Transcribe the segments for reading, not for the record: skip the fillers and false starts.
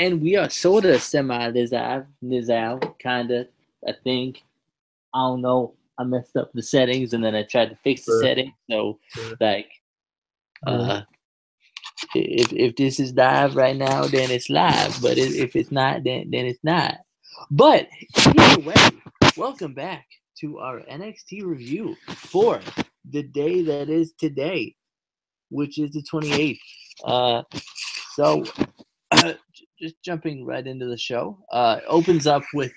and we are sort of Nizal, kind of, I think. I don't know. I messed up the settings, and then I tried to fix the settings. So, like, if this is live right now, then it's live. But if it's not, then it's not. But either way, welcome back to our NXT review for the day that is today, which is the 28th. So just jumping right into the show. Opens up with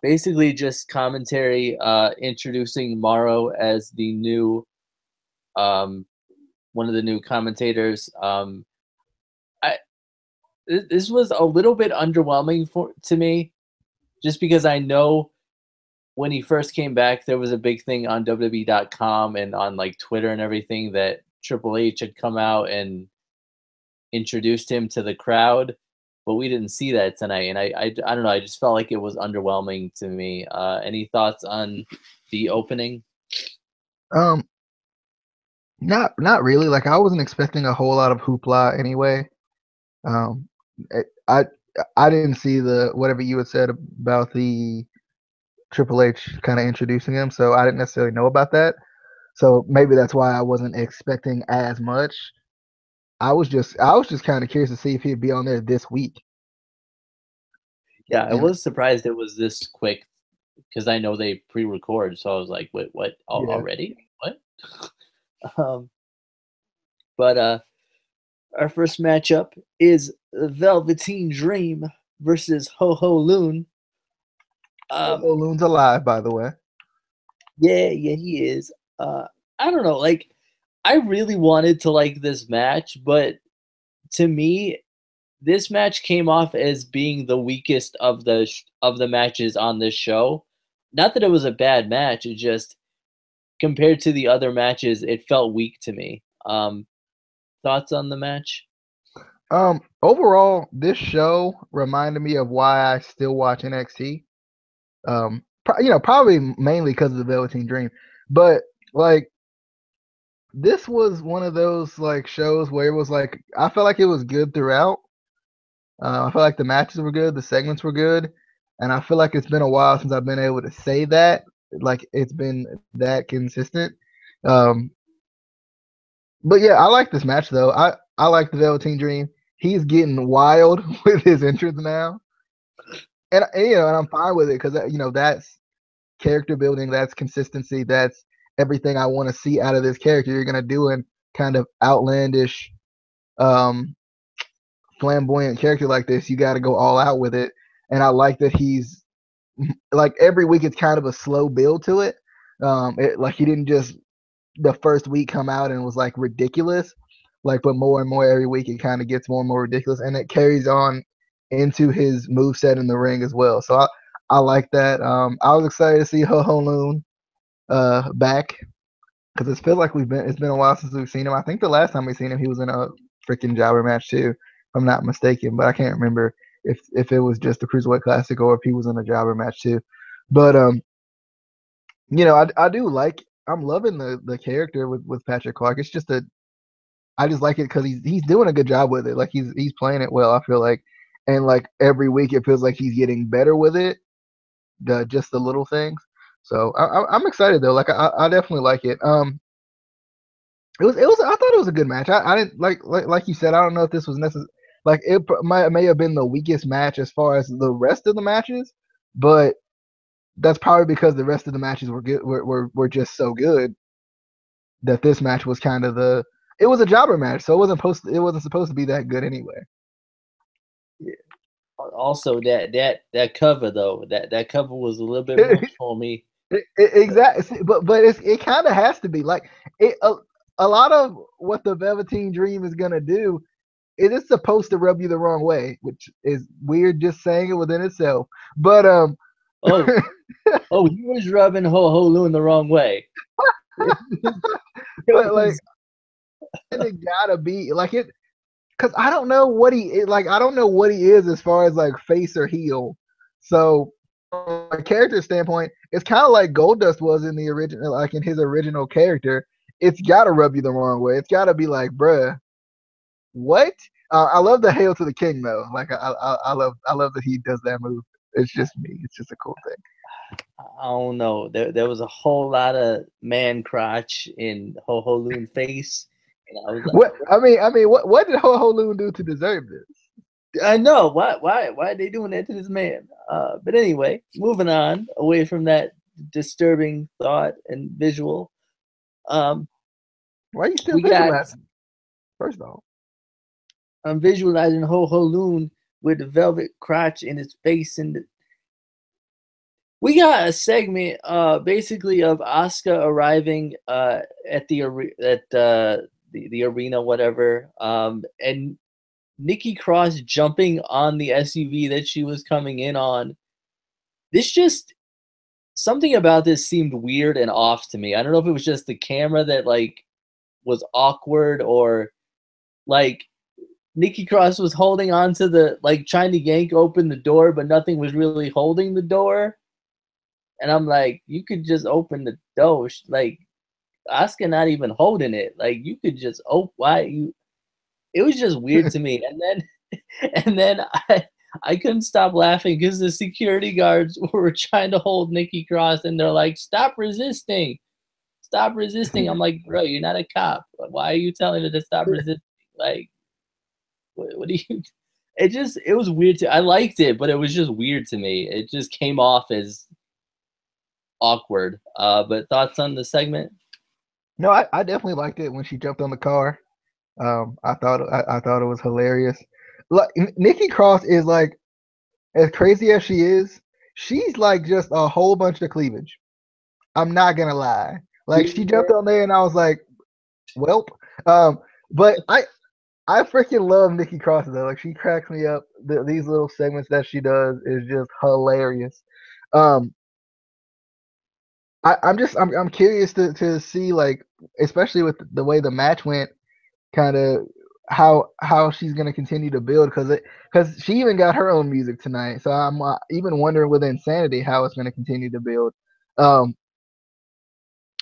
basically just commentary, introducing Morrow as the new one of the new commentators. This was a little bit underwhelming to me, just because I know when he first came back, there was a big thing on WWE.com and on like Twitter and everything that Triple H had come out and introduced him to the crowd, but we didn't see that tonight. And I don't know. I just felt like it was underwhelming to me. Any thoughts on the opening? Not really. Like, I wasn't expecting a whole lot of hoopla anyway. I didn't see the whatever you had said about the Triple H kind of introducing him, so I didn't necessarily know about that. So maybe that's why I wasn't expecting as much. I was just kind of curious to see if he'd be on there this week. Yeah, I was surprised it was this quick, because I know they pre-record, so I was like, "Wait, what? Already? What?" But our first matchup is Velveteen Dream versus Ho Ho Loon. Ho Ho Loon's alive, by the way. Yeah, he is. I don't know. Like, I really wanted to like this match, but to me, this match came off as being the weakest of the matches on this show. Not that it was a bad match, it just, compared to the other matches, it felt weak to me. Thoughts on the match? Overall, this show reminded me of why I still watch NXT. Probably mainly because of the Velveteen Dream, but like, this was one of those like shows where it was like, I felt like it was good throughout. I feel like the matches were good, the segments were good, and I feel like it's been a while since I've been able to say that. Like, it's been that consistent. But yeah, I like this match though. I like the Velveteen Dream. He's getting wild with his entrance now, and I'm fine with it, because that's character building, that's consistency, that's everything I want to see out of this character. You're gonna do a kind of outlandish, flamboyant character like this, you got to go all out with it. And I like that he's like, every week it's kind of a slow build to it. Like, he didn't just the first week come out and was like ridiculous, like, but more and more every week it kind of gets more and more ridiculous, and it carries on into his moveset in the ring as well. So I like that. I was excited to see Ho Ho Loon back, because it feels like it's been a while since we've seen him. I think the last time we seen him, he was in a freaking jobber match too, if I'm not mistaken, but I can't remember if it was just the Cruiserweight Classic or if he was in a jobber match too. But I do like, I'm loving the character with Patrick Clark. It's just I just like it because he's doing a good job with it. Like, he's playing it well, I feel like, and like every week it feels like he's getting better with it. Just the little things. So I'm excited though. Like, I definitely like it. It was I thought it was a good match. I didn't like you said, I don't know if this was necessary. Like, it may have been the weakest match as far as the rest of the matches, but that's probably because the rest of the matches were good, were just so good, that this match was kind of it was a jobber match, so it wasn't supposed to be that good anyway. Yeah. Also, that cover though, that cover was a little bit much for me. Exactly, but it kind of has to be like it. A lot of what the Velveteen Dream is gonna do, it is supposed to rub you the wrong way, which is weird just saying it within itself. But he was rubbing Ho Ho Loon the wrong way. But like, it gotta be like it, because I don't know what he is as far as like face or heel. So from a character standpoint, it's kind of like Goldust was in the original, like in his original character. It's gotta rub you the wrong way. It's gotta be like, bruh, what? I love the hail to the king though. Like I love that he does that move. It's just me. It's just a cool thing. I don't know. There was a whole lot of man crotch in Ho Ho Loon face, and I was like, what did Ho Ho Loon do to deserve this? I know why are they doing that to this man? But anyway, moving on away from that disturbing thought and visual. Why are you still We got visualizing? First off, I'm visualizing Ho Ho Loon with the velvet crotch in his face, and we got a segment basically of Asuka arriving at the arena, whatever, and Nikki Cross jumping on the SUV that she was coming in on. This just something about this seemed weird and off to me. I don't know if it was just the camera that like was awkward, or like Nikki Cross was holding on to the like trying to yank open the door, but nothing was really holding the door. And I'm like, you could just open the door. Like Asuka not even holding it. Like you could just why you it was just weird to me. And then I couldn't stop laughing because the security guards were trying to hold Nikki Cross, and they're like, stop resisting. Stop resisting. I'm like, bro, you're not a cop. Why are you telling her to stop resisting? Like, what do you it was weird I liked it, but it was just weird to me. It just came off as awkward. But thoughts on the segment? no, I definitely liked it when she jumped on the car. I thought it was hilarious. Like Nikki Cross is like as crazy as she is. She's like just a whole bunch of cleavage. I'm not gonna lie. Like she jumped on there and I was like, welp. But I freaking love Nikki Cross though. Like she cracks me up. These little segments that she does is just hilarious. Um, I'm curious to see like especially with the way the match went, kind of how she's gonna continue to build because she even got her own music tonight. So I'm even wondering with Insanity how it's gonna continue to build. Um,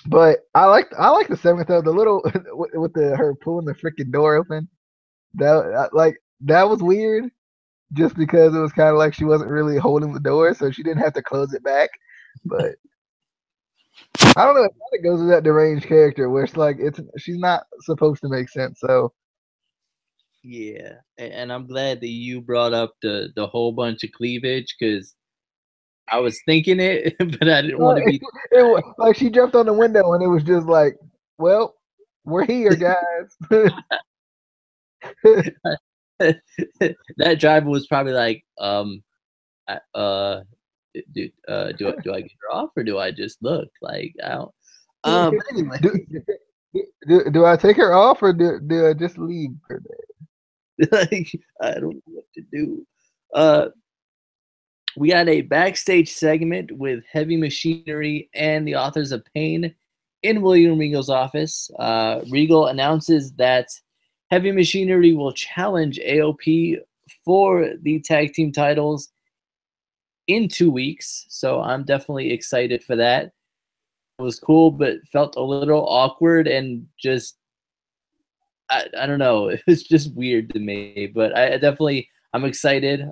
but I like the segment though. The little with the her pulling the freaking door open. That was weird. Just because it was kind of like she wasn't really holding the door, so she didn't have to close it back. But I don't know. It kind of goes with that deranged character where it's like she's not supposed to make sense. So Yeah, and I'm glad that you brought up the whole bunch of cleavage because I was thinking it, but I didn't want to be. like she jumped on the window and it was just like, well, we're here, guys. That driver was probably like, do I get her off or do I just look like I don't? But anyway, do I take her off or do I just leave her there? like I don't know what to do. Uh, we got a backstage segment with Heavy Machinery and the Authors of Pain in William Regal's office. Regal announces that Heavy Machinery will challenge AOP for the tag team titles in 2 weeks. So I'm definitely excited for that. It was cool, but felt a little awkward and just, I don't know. It was just weird to me, but I'm excited,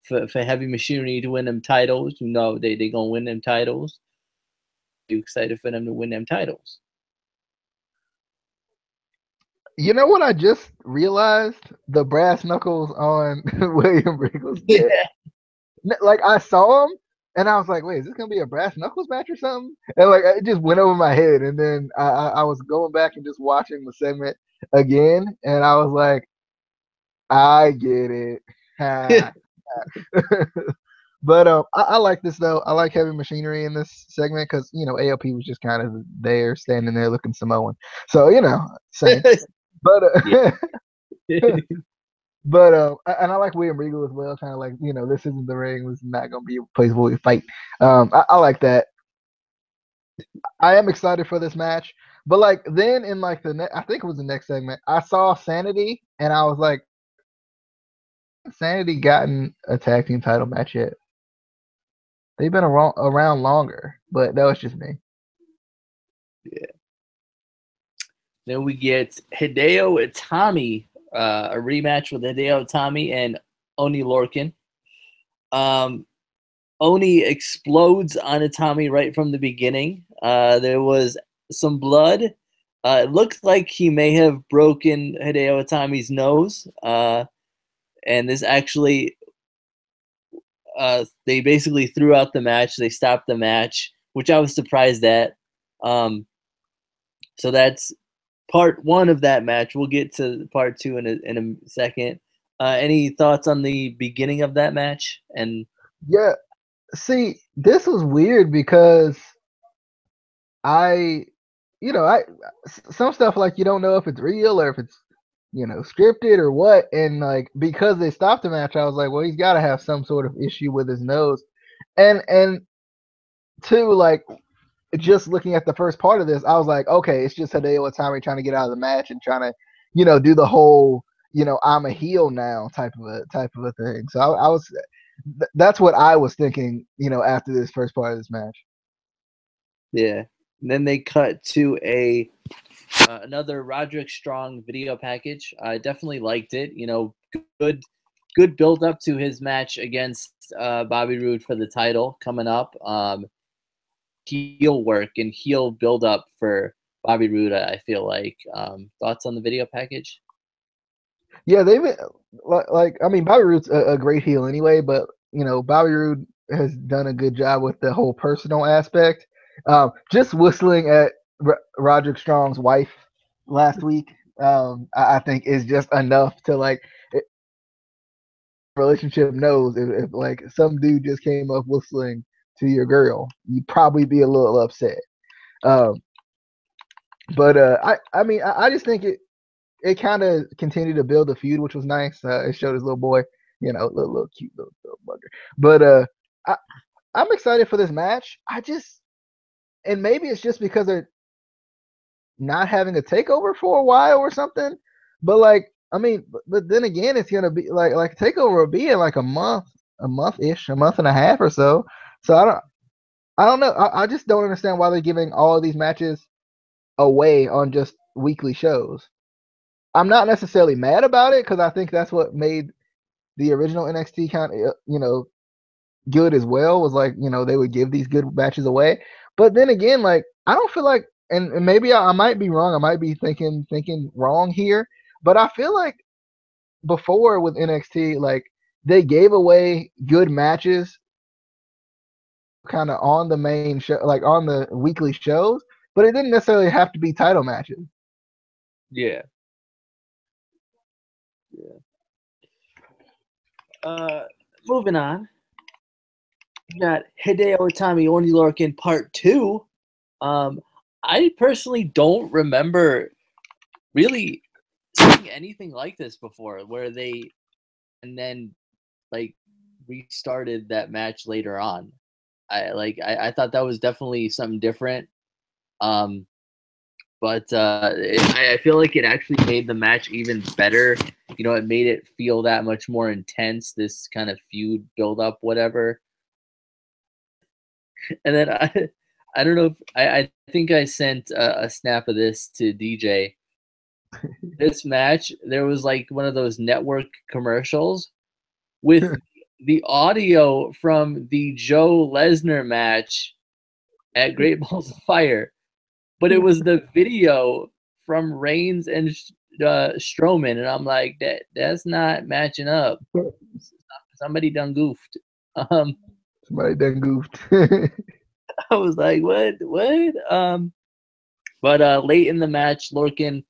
for Heavy Machinery to win them titles. They going to win them titles. You excited for them to win them titles? You know what I just realized? The brass knuckles on William Regal's head. Yeah. Like I saw him and I was like, wait, is this gonna be a brass knuckles match or something? And like it just went over my head. And then I was going back and just watching the segment again, and I was like, I get it. But I like this though. I like Heavy Machinery in this segment because AOP was just kind of there, standing there looking Samoan. So same. But but and I like William Regal as well. Kind of like this isn't the ring. This is not gonna be a place where we fight. I like that. I am excited for this match. But like then in like I think it was the next segment, I saw Sanity and I was like, Sanity gotten a tag team title match yet? They've been around longer, but that was just me. Yeah. Then we get Hideo Itami a rematch with Hideo Itami and Oni Lorcan. Oni explodes on Itami right from the beginning. There was some blood. It looked like he may have broken Hideo Itami's nose. And this actually, they basically threw out the match. They stopped the match, which I was surprised at. So that's part one of that match. We'll get to part two in a second. Any thoughts on the beginning of that match? And yeah, see, this was weird because I, some stuff like you don't know if it's real or if it's, scripted or what. And like because they stopped the match, I was like, well, he's got to have some sort of issue with his nose. And two, like just looking at the first part of this, I was like, okay, it's just Hideo Itami trying to get out of the match and trying to, do the whole, I'm a heel now type of a thing. So I was, that's what I was thinking, after this first part of this match. yeah, and then they cut to another Roderick Strong video package. I definitely liked it. Good build up to his match against Bobby Roode for the title coming up. Heel work and heel build up for Bobby Roode. I feel like. Thoughts on the video package? Yeah, they've like I mean, Bobby Roode's a great heel anyway, but Bobby Roode has done a good job with the whole personal aspect. Just whistling at Roderick Strong's wife last week, I think is just enough to like relationship knows if like some dude just came up whistling to your girl, you'd probably be a little upset. Um, but I mean, I just think it kind of continued to build a feud, which was nice. It showed his little boy, little cute little bugger. But I'm excited for this match. And maybe it's just because they're not having a takeover for a while or something. But like, I mean, but then again, it's gonna be like takeover will be in like a month ish, a month and a half or so. So I don't know. I just don't understand why they're giving all of these matches away on just weekly shows. I'm not necessarily mad about it because I think that's what made the original NXT kind of, good as well. Was like, they would give these good matches away. But then again, like I don't feel like, and maybe I might be wrong. I might be thinking wrong here. But I feel like before with NXT, like they gave away good matches kind of on the main show, like on the weekly shows, but it didn't necessarily have to be title matches. Yeah. Moving on. We got Hideo Itami Oni Lorcan Part 2. I personally don't remember really seeing anything like this before, where they and then like restarted that match later on. I thought that was definitely something different. But I feel like it actually made the match even better. It made it feel that much more intense. This kind of feud build up, whatever. And then I don't know if I think I sent a snap of this to DJ. This match, there was like one of those network commercials with the audio from the Joe Lesnar match at Great Balls of Fire, but it was the video from Reigns and Strowman, and I'm like, that's not matching up. Somebody done goofed. Somebody done goofed. I was like, what? But late in the match, Lorcan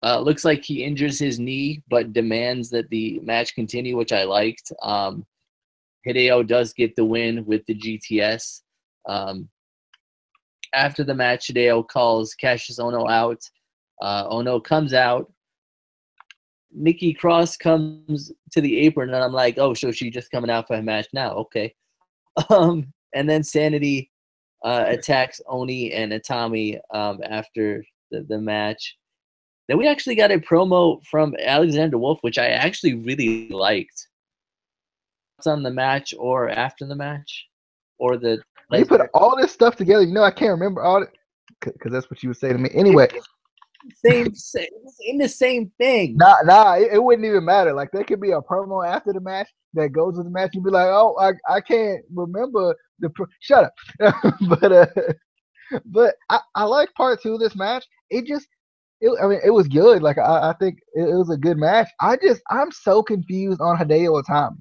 looks like he injures his knee, but demands that the match continue, which I liked. Hideo does get the win with the GTS. After the match, Hideo calls Cassius Ohno out. Ohno comes out. Nikki Cross comes to the apron, and I'm like, oh, so she's just coming out for a match now. Okay. And then Sanity attacks Oni and Itami after the match. Then we actually got a promo from Alexander Wolf, which I actually really liked. It's on the match or after the match? Or the You put all this stuff together. I can't remember all it because that's what you would say to me. Anyway, in the same thing. Nah, it wouldn't even matter. Like there could be a promo after the match that goes with the match. You'd be like, oh, I can't remember shut up. but I like part two of this match. I mean, it was good. Like I think it was a good match. I'm so confused on Hideo Itami.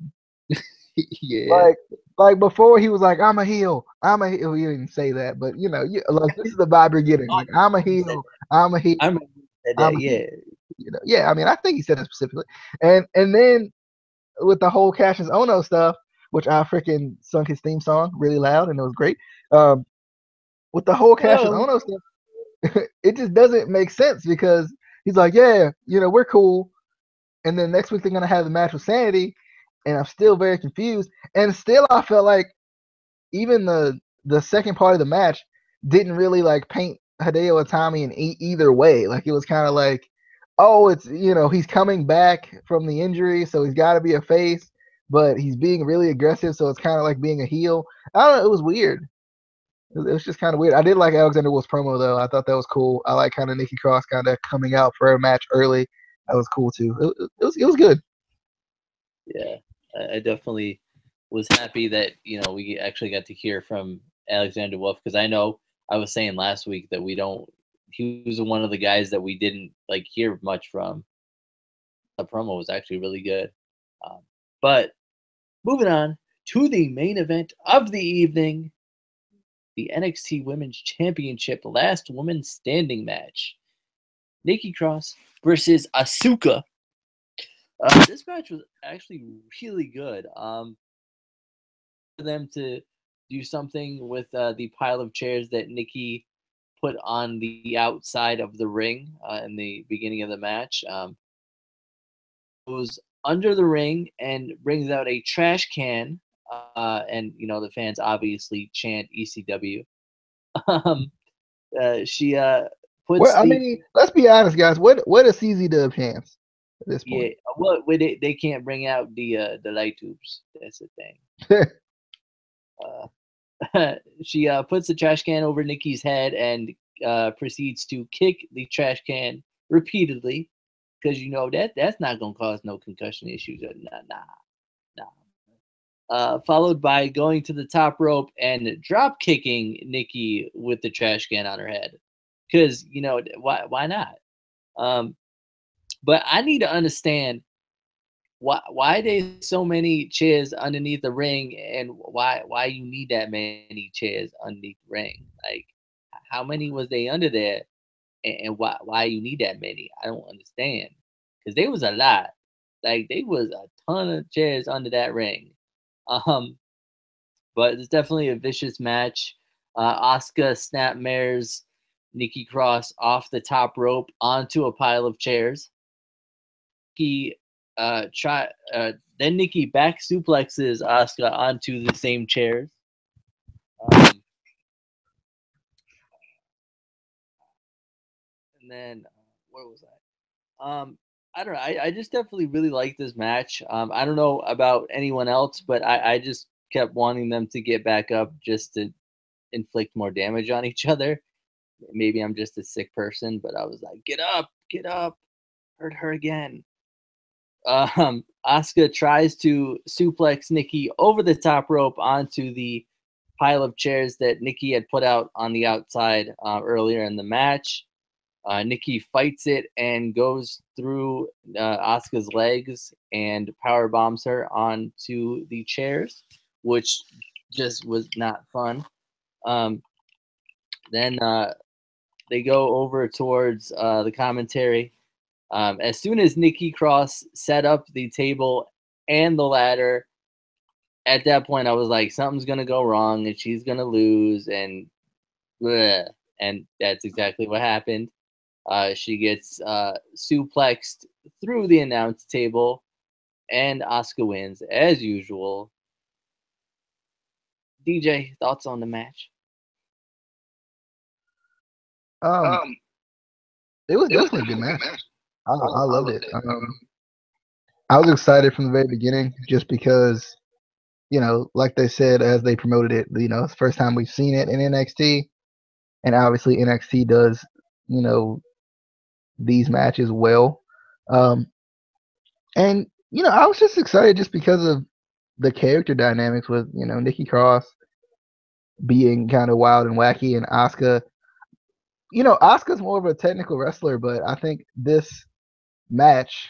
Yeah. Like before he was like, I'm a heel. I'm a heel. He didn't say that, but like this is the vibe you're getting. Like I'm a heel. I'm a heel. I remember you said I'm that. a heel. Yeah. Yeah. I mean, I think he said it specifically. And then with the whole Cassius Ono stuff, which I freaking sung his theme song really loud and it was great. With the whole Cassius Oh, Ono stuff, it just doesn't make sense because he's like, yeah, we're cool. And then next week they're gonna have the match with Sanity, and I'm still very confused. And still, I felt like even the second part of the match didn't really like paint Hideo Itami in either way. Like it was kind of like, oh, it's he's coming back from the injury, so he's got to be a face, but he's being really aggressive, so it's kind of like being a heel. I don't know. It was weird. It was just kind of weird. I did like Alexander Wolf's promo though. I thought that was cool. I like kind of Nikki Cross kind of coming out for a match early. That was cool too. It was good. yeah. I definitely was happy that we actually got to hear from Alexander Wolf, because I know I was saying last week that he was one of the guys that we didn't like hear much from. The promo was actually really good. But moving on to the main event of the evening, the NXT Women's Championship last woman standing match. Nikki Cross versus Asuka. This match was actually really good. For them to do something with the pile of chairs that Nikki put on the outside of the ring in the beginning of the match. Goes under the ring and brings out a trash can, and the fans obviously chant ECW. She puts Well, I the mean, let's be honest, guys. What is CZ Dub chance at this yeah. point? Well, they can't bring out the light tubes. That's the thing. She puts the trash can over Nikki's head and proceeds to kick the trash can repeatedly, because that's not gonna cause no concussion issues. Nah. Followed by going to the top rope and drop kicking Nikki with the trash can on her head, because why not? But I need to understand why there's so many chairs underneath the ring, and why you need that many chairs underneath the ring. Like, how many was they under there, and why you need that many? I don't understand, because there was a lot. Like, there was a ton of chairs under that ring. um but it's definitely a vicious match. Asuka snapmares Nikki Cross off the top rope onto a pile of chairs. He then Nikki back suplexes Asuka onto the same chairs. Um, and then where was I? I don't know. I just definitely really like this match. I don't know about anyone else, but I just kept wanting them to get back up just to inflict more damage on each other. Maybe I'm just a sick person, but I was like, get up, hurt her again. Asuka tries to suplex Nikki over the top rope onto the pile of chairs that Nikki had put out on the outside earlier in the match. Nikki fights it and goes through Asuka's legs and power bombs her onto the chairs, which just was not fun. Then they go over towards the commentary. As soon as Nikki Cross set up the table and the ladder, at that point I was like, something's gonna go wrong and she's gonna lose, and bleh. And that's exactly what happened. She gets suplexed through the announce table, and Asuka wins as usual. DJ, thoughts on the match? Um, Um, it was it was definitely a good definitely a good match. match. I I loved loved it. it. I was excited from the very beginning, just because like they said as they promoted it, it's the first time we've seen it in NXT, and obviously NXT does, you know, these matches well. And I was just excited just because of the character dynamics with Nikki Cross being kind of wild and wacky, and Asuka. Asuka's more of a technical wrestler, but I think this match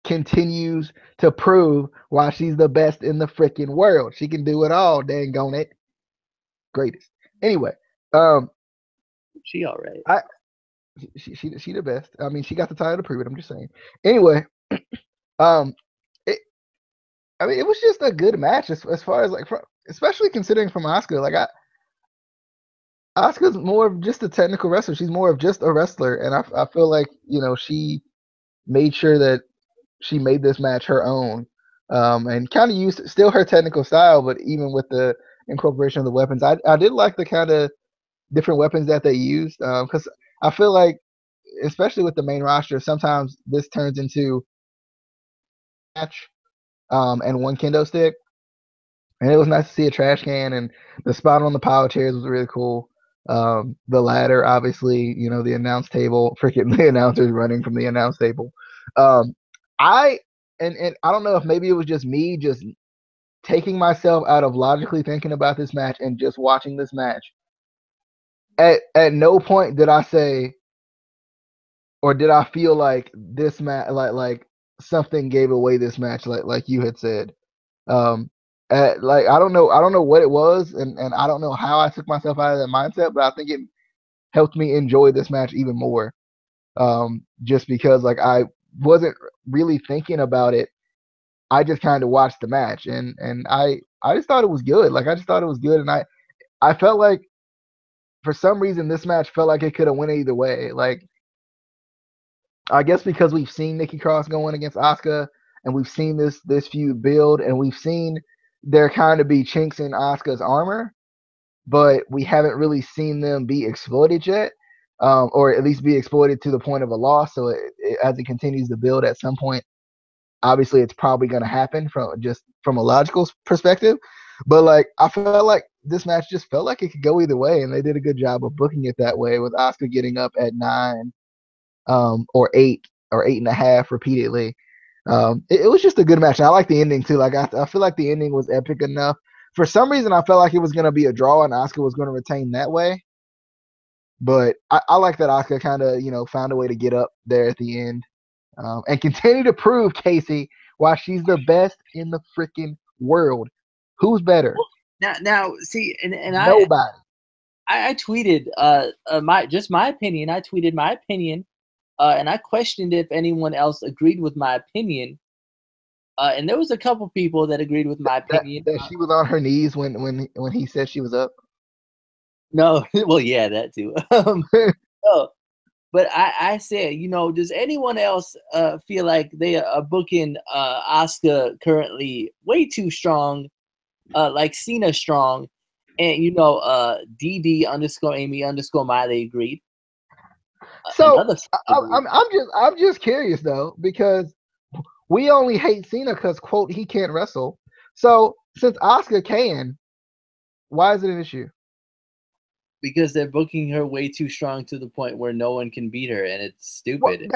continues to prove why she's the best in the freaking world. She can do it all, dang on it. Greatest. Anyway, she all right. She the best. I mean, she got the title to prove it. I'm just saying. Anyway, it was just a good match as far as especially considering from Asuka. Like Asuka's more of just a technical wrestler. She's more of just a wrestler, and I feel like she made sure that she made this match her own, and kind of used still her technical style, but even with the incorporation of the weapons, I did like the kind of different weapons that they used, because I feel like, especially with the main roster, sometimes this turns into match, and one kendo stick, and it was nice to see a trash can, and the spot on the pile chairs was really cool. The ladder, obviously, the announce table, freaking the announcers running from the announce table. I and I don't know if maybe it was just me just taking myself out of logically thinking about this match and just watching this match. At no point did I say, or did I feel like this match, like something gave away this match, like you had said. I don't know what it was, and I don't know how I took myself out of that mindset, but I think it helped me enjoy this match even more. Just because I wasn't really thinking about it. I just kind of watched the match, and I just thought it was good. I just thought it was good, and I felt like for some reason this match felt like it could have went either way. I guess because we've seen Nikki Cross going against Asuka, and we've seen this feud build, and we've seen there kind of be chinks in Asuka's armor, but we haven't really seen them be exploited yet, or at least be exploited to the point of a loss. So as it continues to build, at some point, obviously it's probably going to happen from a logical perspective. But I felt like this match just felt like it could go either way, and they did a good job of booking it that way, with Asuka getting up at 9, or 8 or 8.5 repeatedly. It was just a good match. And I like the ending too. I feel like the ending was epic enough. For some reason, I felt like it was going to be a draw and Asuka was going to retain that way. But I like that Asuka kind of found a way to get up there at the end, and continue to prove, Casey, why she's the best in the freaking world. Who's better? Now, see, and nobody. I tweeted my opinion. I tweeted my opinion, and I questioned if anyone else agreed with my opinion. And there was a couple people that agreed with my opinion. That she was on her knees when he said she was up. No, well, yeah, that too. No, but I said, does anyone else feel like they are booking Asuka currently way too strong, like Cena strong, and DD_Amy_Miley agreed. So I'm just curious though, because we only hate Cena because, quote, he can't wrestle. So since Asuka can, why is it an issue? Because they're booking her way too strong to the point where no one can beat her, and it's stupid.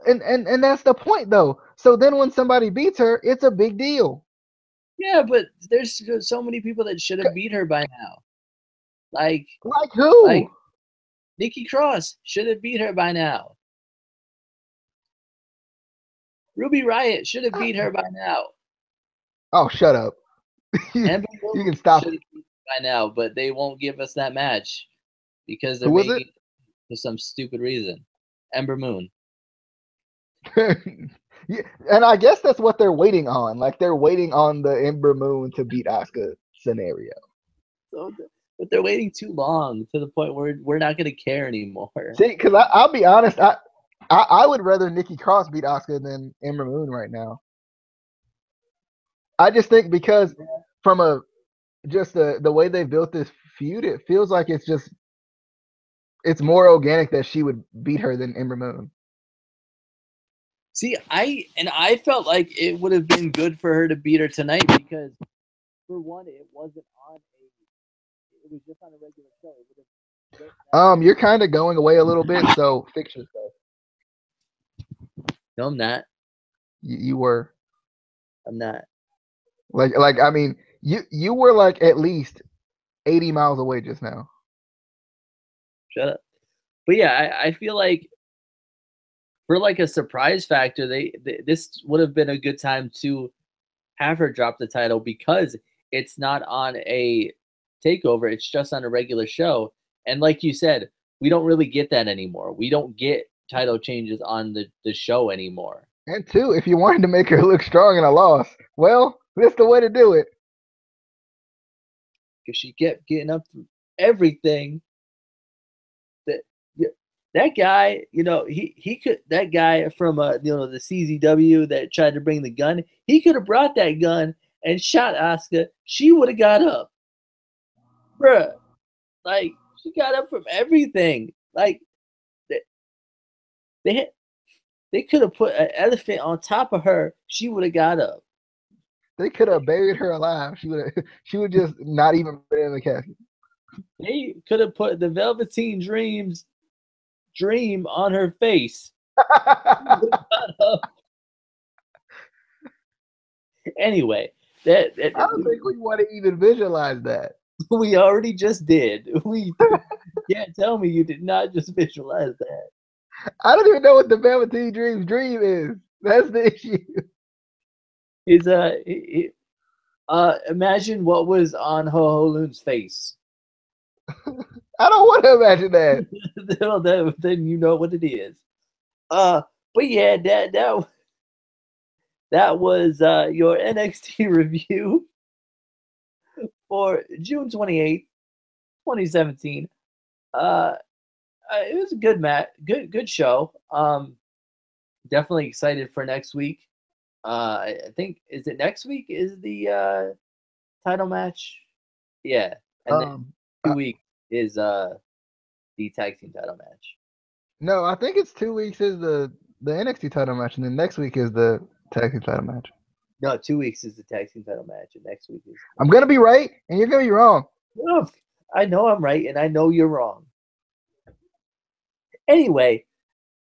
And that's the point though. So then when somebody beats her, it's a big deal. Yeah, but there's so many people that should have beat her by now. Like who? Like Nikki Cross should have beat her by now. Ruby Riott should have beat her by now. Oh, shut up. you can stop it by now, but they won't give us that match because they're making it for some stupid reason. Ember Moon. Yeah, and I guess that's what they're waiting on. They're waiting on the Ember Moon to beat Asuka scenario. But they're waiting too long to the point where we're not going to care anymore. See, because I'll be honest, I would rather Nikki Cross beat Asuka than Ember Moon right now. I just think because from the way they built this feud, it feels like it's more organic that she would beat her than Ember Moon. See, I felt like it would have been good for her to beat her tonight because, for one, it wasn't on it was just on a regular show. It would have You're kind of going away a little bit, so fix yourself. No, I'm not. You were I'm not. like I mean, you were like at least 80 miles away just now. Shut up. But yeah, I feel like for like a surprise factor, this would have been a good time to have her drop the title because it's not on a takeover, it's just on a regular show. And like you said, we don't really get that anymore. We don't get title changes on the show anymore. And two, if you wanted to make her look strong in a loss, well, that's the way to do it. Because she kept getting up through everything. That yeah, that guy, he could, that guy from the CZW that tried to bring the gun, he could have brought that gun and shot Asuka. She would have got up, bruh. Like she got up from everything. Like they they could have put an elephant on top of her. She would have got up. They could have buried her alive. She would just not even been in the casket. They could have put the Velveteen Dream on her face. Anyway, I don't think we want to even visualize that. We already just did. You can't tell me you did not just visualize that. I don't even know what the Velveteen Dream's dream is. That's the issue. Is imagine what was on Ho Ho Loon's face. I don't want to imagine that. Well, then you know what it is. But yeah, that was your NXT review for June 28th, 2017. It was a good match, good show. Definitely excited for next week. I think, is it next week is the title match? Yeah, and then 2 weeks is the tag team title match. No, I think it's 2 weeks is the NXT title match, and then next week is the tag team title match. No, 2 weeks is the tag team title match, and next week is. I'm gonna be right, and you're gonna be wrong. Oh, I know I'm right, and I know you're wrong. Anyway,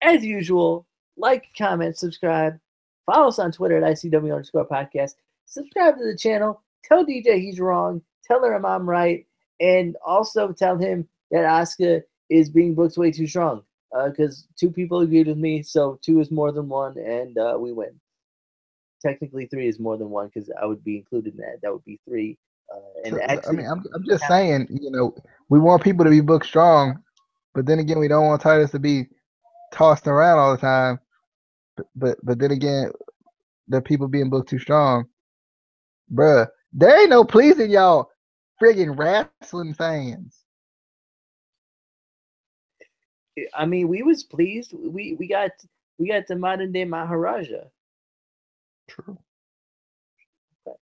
as usual, like, comment, subscribe. Follow us on Twitter at ICW_podcast. Subscribe to the channel. Tell DJ he's wrong. Tell him I'm right. And also tell him that Asuka is being booked way too strong. Because 2 people agreed with me, so 2 is more than 1, and we win. Technically, 3 is more than 1 because I would be included in that. That would be 3. And actually, I'm just saying, we want people to be booked strong, but then again, we don't want titles to be tossed around all the time. But then again, the people being booked too strong, bruh. There ain't no pleasing y'all, friggin' wrestling fans. I mean, we was pleased. We got the modern day Maharaja. True. Okay.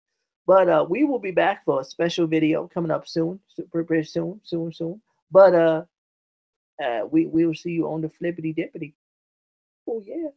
But we will be back for a special video coming up soon, super soon. But we will see you on the flippity dippity. Oh yeah.